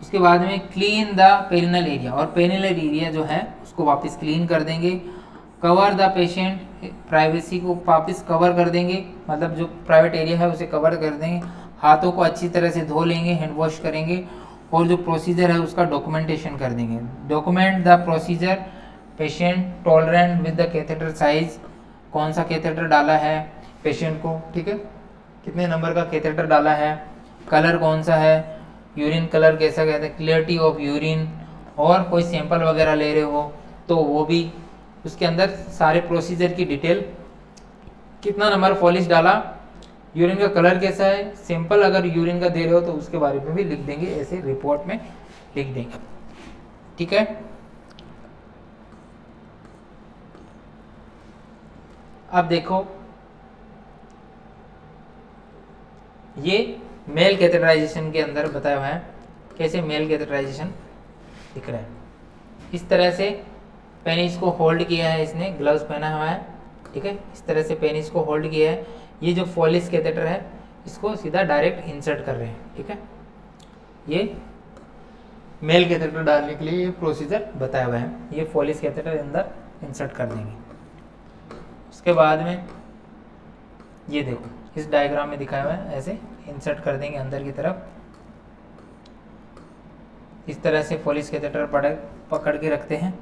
उसके बाद में क्लीन द पेरिनल एरिया, और पेरिनल एरिया जो है उसको वापस क्लीन कर देंगे। कवर द पेशेंट, प्राइवेसी को वापस कवर कर देंगे, मतलब जो प्राइवेट एरिया है उसे कवर कर देंगे। हाथों को अच्छी तरह से धो लेंगे, हैंड वॉश करेंगे, और जो प्रोसीजर है उसका डॉक्यूमेंटेशन कर देंगे। Document the procedure, patient tolerant with the catheter size, कौन सा कैथेटर डाला है पेशेंट को, ठीक है, कितने नंबर का कैथेटर डाला है, कलर कौन सा है, यूरिन कलर कैसा कहते हैं, क्लियरिटी ऑफ यूरिन, और कोई सैंपल वगैरह ले रहे हो तो वो भी उसके अंदर सारे प्रोसीजर की डिटेल, कितना नंबर फॉलिश डाला, यूरिन का कलर कैसा है, सैंपल अगर यूरिन का दे रहे हो तो उसके बारे में भी लिख देंगे, ऐसे रिपोर्ट में लिख देंगे, ठीक है। अब देखो ये मेल कैथेटराइजेशन के अंदर बताया हुआ है, कैसे मेल कैथेटराइजेशन दिख रहा है। इस तरह से पेनिस को होल्ड किया है इसने, ग्लव्स पहना हुआ है, ठीक है, इस तरह से पेनिस को होल्ड किया है। ये जो फॉलिस कैथेटर है इसको सीधा डायरेक्ट इंसर्ट कर रहे हैं, ठीक है। ये मेल कैथेटर डालने के लिए ये प्रोसीजर बताया हुआ है, ये फॉलिस कैथेटर अंदर इंसर्ट कर देंगे। उसके बाद में ये देखो इस डायग्राम में दिखाया हुआ है, ऐसे इंसर्ट कर देंगे अंदर की तरफ। इस तरह से फॉलिस कैथेटर पकड़ के रखते हैं।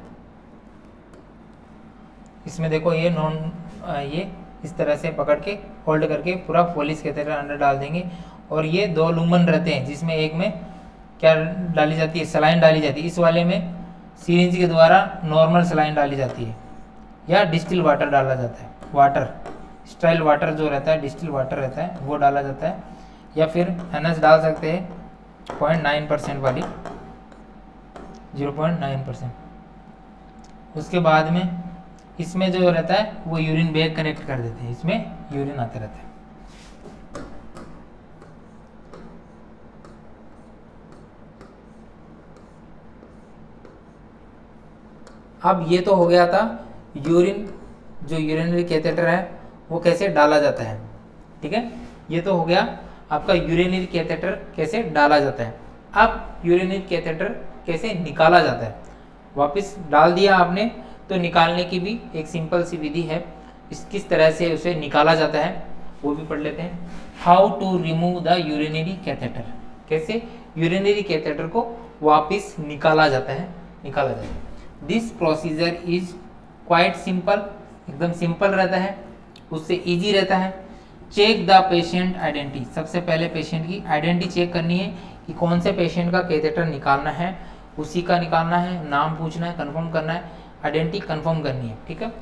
इसमें देखो ये इस तरह से पकड़ के होल्ड करके पूरा फॉलिस कैथेटर अंदर डाल देंगे। और ये 2 लूमन रहते हैं, जिसमें एक में क्या डाली जाती है, सलाइन डाली जाती है। इस वाले में सिरिंज के द्वारा नॉर्मल सलाइन डाली जाती है, या डिस्टिल वाटर डाला जाता है, वाटर स्टेराइल वाटर जो रहता है, डिस्टिल वाटर रहता है वो डाला जाता है, या फिर एनएस डाल सकते हैं 0.9% वाली, 0.9%। उसके बाद में इसमें जो रहता है वो यूरिन बैग कनेक्ट कर देते हैं, इसमें यूरिन आते रहता है। अब ये तो हो गया था यूरिन, जो यूरिनरी कैथेटर है वो कैसे डाला जाता है, ठीक है। ये तो हो गया आपका यूरिनरी कैथेटर कैसे डाला जाता है। अब यूरिनरी कैथेटर कैसे निकाला जाता है, वापस डाल दिया आपने तो निकालने की भी एक सिंपल सी विधि है। किस तरह से उसे निकाला जाता है वो भी पढ़ लेते हैं। How to remove the urinary catheter, कैसे यूरिनरी कैथेटर को वापस निकाला जाता है। This procedure is quite simple, एकदम सिंपल रहता है, उससे इजी रहता है। चेक द पेशेंट आइडेंटिटी, सबसे पहले पेशेंट की आइडेंटिटी चेक करनी है कि कौन से पेशेंट का कैथेटर निकालना है, उसी का निकालना है, नाम पूछना है, कंफर्म करना है, आइडेंटिटी कंफर्म करनी है, ठीक है।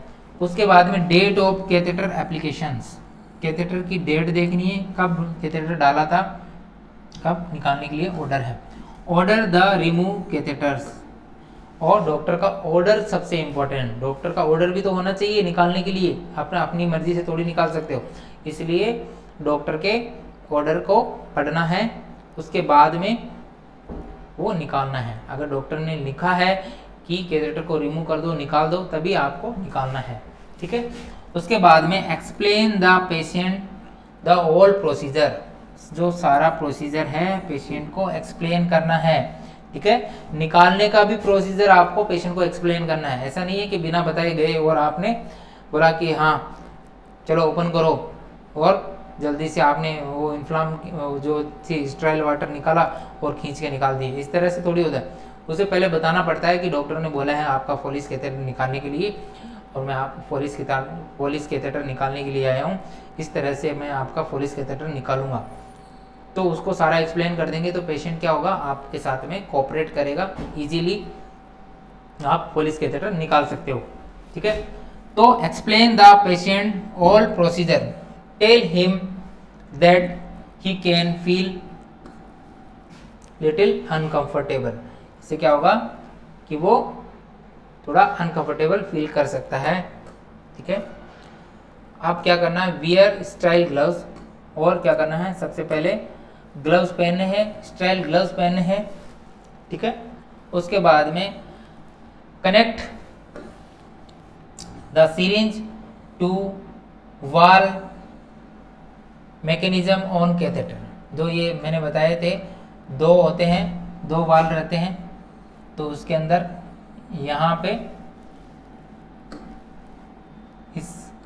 उसके बाद में date of catheter applications, catheter की डेट देखनी है, कब कैथेटर डाला था, कब निकालने के लिए ऑर्डर है। ऑर्डर द रिमूव कैथेटर्स, और डॉक्टर का ऑर्डर सबसे इम्पोर्टेंट, डॉक्टर का ऑर्डर भी तो होना चाहिए निकालने के लिए, आप अपनी मर्जी से थोड़ी निकाल सकते हो, इसलिए डॉक्टर के ऑर्डर को पढ़ना है, उसके बाद में वो निकालना है। अगर डॉक्टर ने लिखा है कि कैथेटर को रिमूव कर दो, निकाल दो, तभी आपको निकालना है, ठीक है। उसके बाद में explain the patient the all procedure, जो सारा प्रोसीजर है पेशेंट को एक्सप्लेन करना है, ठीक है। निकालने का भी प्रोसीजर आपको पेशेंट को एक्सप्लेन करना है। ऐसा नहीं है कि बिना बताए गए और आपने बोला कि हाँ चलो ओपन करो और जल्दी से आपने वो इन्फ्लाम जो थी स्टेराइल वाटर निकाला और खींच के निकाल दिए। इस तरह से थोड़ी होता है, उसे पहले बताना पड़ता है कि डॉक्टर ने बोला है आपका फोलिस कैथेटर निकालने के लिए और मैं आप फोलिस कैथेटर निकालने के लिए आया हूँ, इस तरह से मैं आपका फोलिस कैथेटर निकालूंगा। तो उसको सारा एक्सप्लेन कर देंगे तो पेशेंट क्या होगा, आपके साथ में कोऑपरेट करेगा, इजीली आप फोलिस कैथेटर निकाल सकते हो। ठीक है। तो explain the patient all procedure, tell him that he can feel little uncomfortable. इससे क्या होगा कि वो थोड़ा अनकंफर्टेबल फील कर सकता है। ठीक है। आप क्या करना है, वियर स्टाइल ग्लव्स, और क्या करना है, सबसे पहले ग्लव्स पहनने हैं, स्टाइल ग्लव्स पहनने हैं। ठीक है। उसके बाद में कनेक्ट द सिरिंज टू वाल मैकेनिज्म ऑन कैथेटर। जो ये मैंने बताए थे, दो होते हैं, दो वाल रहते हैं, तो उसके अंदर यहाँ पे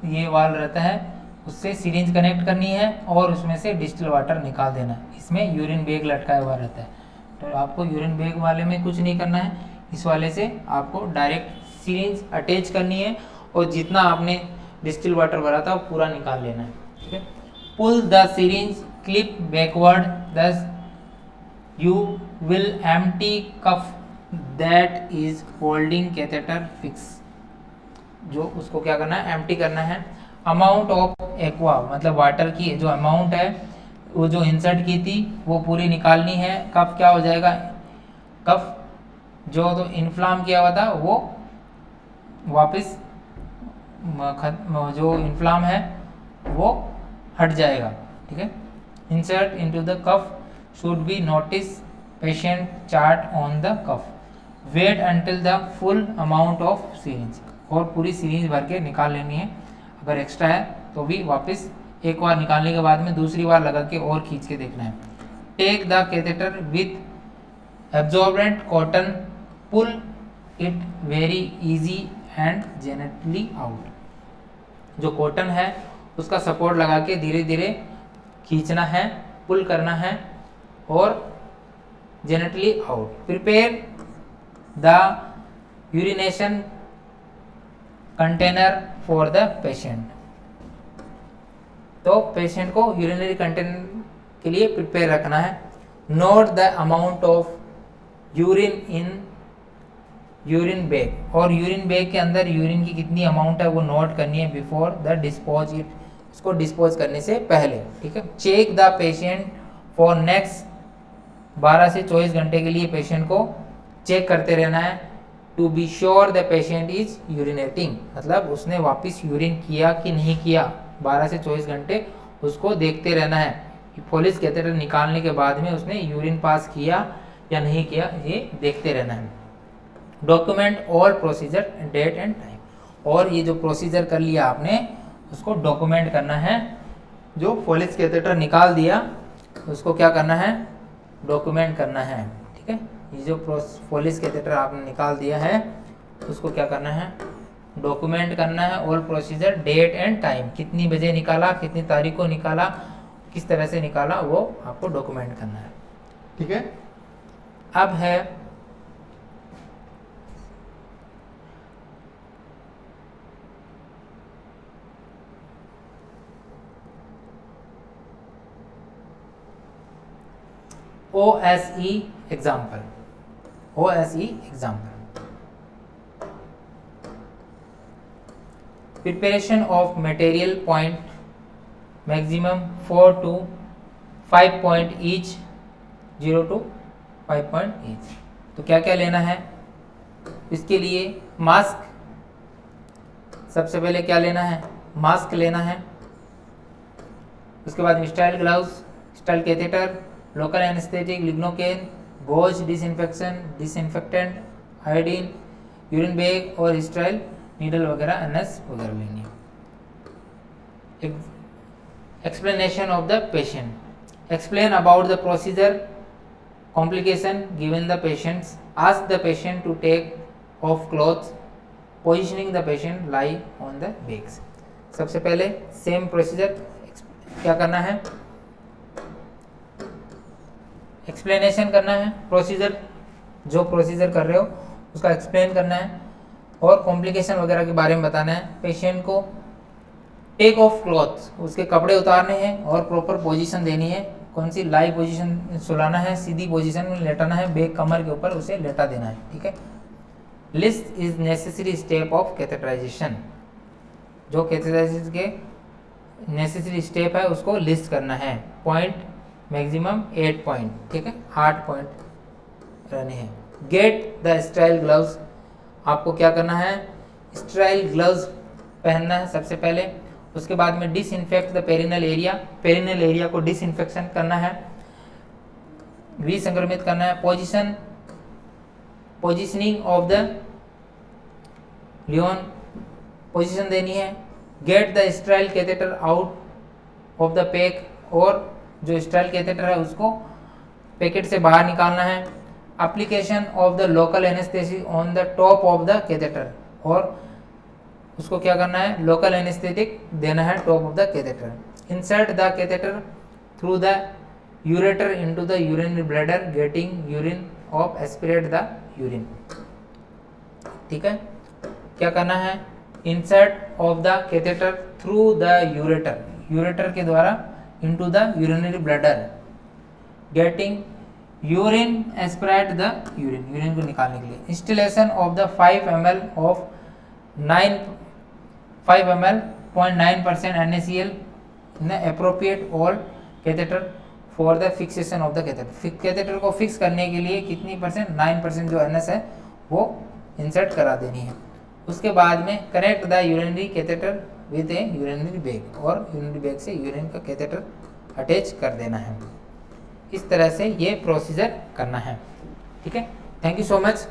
ये वाल रहता है, उससे सिरिंज कनेक्ट करनी है और उसमें से डिस्टिल वाटर निकाल देना है। इसमें यूरिन बैग लटकाया हुआ रहता है, तो आपको यूरिन बैग वाले में कुछ नहीं करना है, इस वाले से आपको डायरेक्ट सिरिंज अटैच करनी है और जितना आपने डिस्टिल वाटर भरा था वो पूरा निकाल लेना है। ठीक है। Pull the syringe clip backward, thus you will empty cuff that is holding catheter fix. जो उसको क्या करना है, एम्प्टी करना है। अमाउंट ऑफ एक्वा, मतलब वाटर की जो अमाउंट है वो जो इंसर्ट की थी वो पूरी निकालनी है। कफ क्या हो जाएगा, कफ जो तो इन्फ्लाम किया हुआ था वो वापस जो इन्फ्लाम है वो हट जाएगा। ठीक है। Insert into the cuff should be notice patient chart on the cuff, wait until the full amount of syringe, और पूरी सिरिंज भर के निकाल लेनी है। अगर एक्स्ट्रा है तो भी वापस एक बार निकालने के बाद में दूसरी बार लगा के और खींच के देखना है। Take the catheter with absorbent cotton, pull it very easy and gently out. जो कॉटन है उसका सपोर्ट लगा के धीरे धीरे खींचना है, पुल करना है और gently out. Prepare the urination container for the patient. तो पेशेंट को यूरिनरी कंटेनर के लिए प्रिपेयर रखना है। Note the amount of urine in urine bag, और यूरिन बैग के अंदर यूरिन की कितनी अमाउंट है वो नोट करनी है बिफोर द डिस्पोज इट, इसको डिस्पोज करने से पहले। ठीक है। Check the patient for next 12 से 24 घंटे के लिए पेशेंट को चेक करते रहना है। To be sure the patient is urinating, मतलब उसने वापस यूरिन किया कि नहीं किया, 12 से 24 घंटे उसको देखते रहना है कि फोलिस कैथेटर निकालने के बाद में उसने यूरिन पास किया या नहीं किया, ये देखते रहना है। Document all procedure date and time, और ये जो प्रोसीजर कर लिया आपने उसको डॉक्यूमेंट करना है। जो फोलिस कैथेटर निकाल दिया उसको क्या करना है, डॉक्यूमेंट करना है। ठीक है। ये जो फोलिस कैथेटर आपने निकाल दिया है उसको क्या करना है, डॉक्यूमेंट करना है। All procedure date and time, कितनी बजे निकाला, कितनी तारीख को निकाला, किस तरह से निकाला, वो आपको डॉक्यूमेंट करना है। ठीक है। अब है OSE example. OSE example, preparation of material point maximum 4 to 5 point each, 0 to 5 point each. तो क्या क्या लेना है इसके लिए, मास्क, सबसे पहले क्या लेना है, मास्क लेना है। उसके बाद style gloves, style catheter, local anaesthetic, lignocaine, goes, disinfectant, iodine, urine bag और स्टाइल नीडल वगैरह, एनएस वगैरह लेनी है। Explanation of the patient, explain about the procedure complication given the patients, ask the patient to take off clothes, positioning the patient lie on the bags। सबसे पहले सेम प्रोसीजर क्या करना है, एक्सप्लेनेशन करना है, प्रोसीजर जो प्रोसीजर कर रहे हो उसका एक्सप्लेन करना है और कॉम्प्लिकेशन वगैरह के बारे में बताना है। पेशेंट को टेक ऑफ क्लॉथ्स, उसके कपड़े उतारने हैं और प्रॉपर पोजीशन देनी है। कौन सी, लाई पोजीशन सुलाना है, सीधी पोजीशन में लेटाना है, बैग कमर के ऊपर उसे लेटा देना है, ठीक है। List is necessary step of catheterisation, जो कैथेटराइजेशन के नेसेसरी स्टेप है उसको लिस्ट करना है। पॉइंट मैक्सिमम 8 पॉइंट, ठीक है, 8 पॉइंट रहने हैं। गेट द स्टाइल ग्लव्स, आपको क्या करना है, स्टाइल ग्लव्स पहनना है सबसे पहले। उसके बाद में disinfect the perineal area, perineal area को डिसइंफेक्शन करना है, विसंक्रमित करना है। Positioning of the lion, position देनी है। Get the style catheter out of the pack, और जो स्टाइल कैथेटर है उसको पैकेट से बाहर निकालना है। Application of the local anaesthesia on the top of the catheter, और उसको क्या करना है, लोकल एनेस्थेटिक देना है top of the catheter. Insert the catheter through the ureter into the urinary bladder, getting urine off aspirate the urine, ठीक है। क्या करना है, insert of the catheter through the ureter, ureter के द्वारा into the urinary bladder, getting urine aspirate the urine, urine को निकालने के लिए। Installation of the 5 ml of 5 ml 0.9% NaCl in the appropriate all catheter for the fixation of the catheter, catheter को फिक्स करने के लिए कितनी परसेंट, 9% जो NS है वो इंसर्ट करा देनी है। उसके बाद में connect the urinary catheter with A urinary bag, और यूरिनरी बैग से यूरिन का कैथेटर अटैच कर देना है। इस तरह से ये प्रोसीजर करना है, ठीक है। Thank you so much.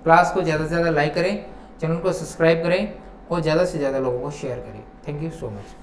Class को ज़्यादा से ज़्यादा लाइक करें, चैनल को सब्सक्राइब करें और ज़्यादा से ज़्यादा लोगों को शेयर करें। Thank you so much.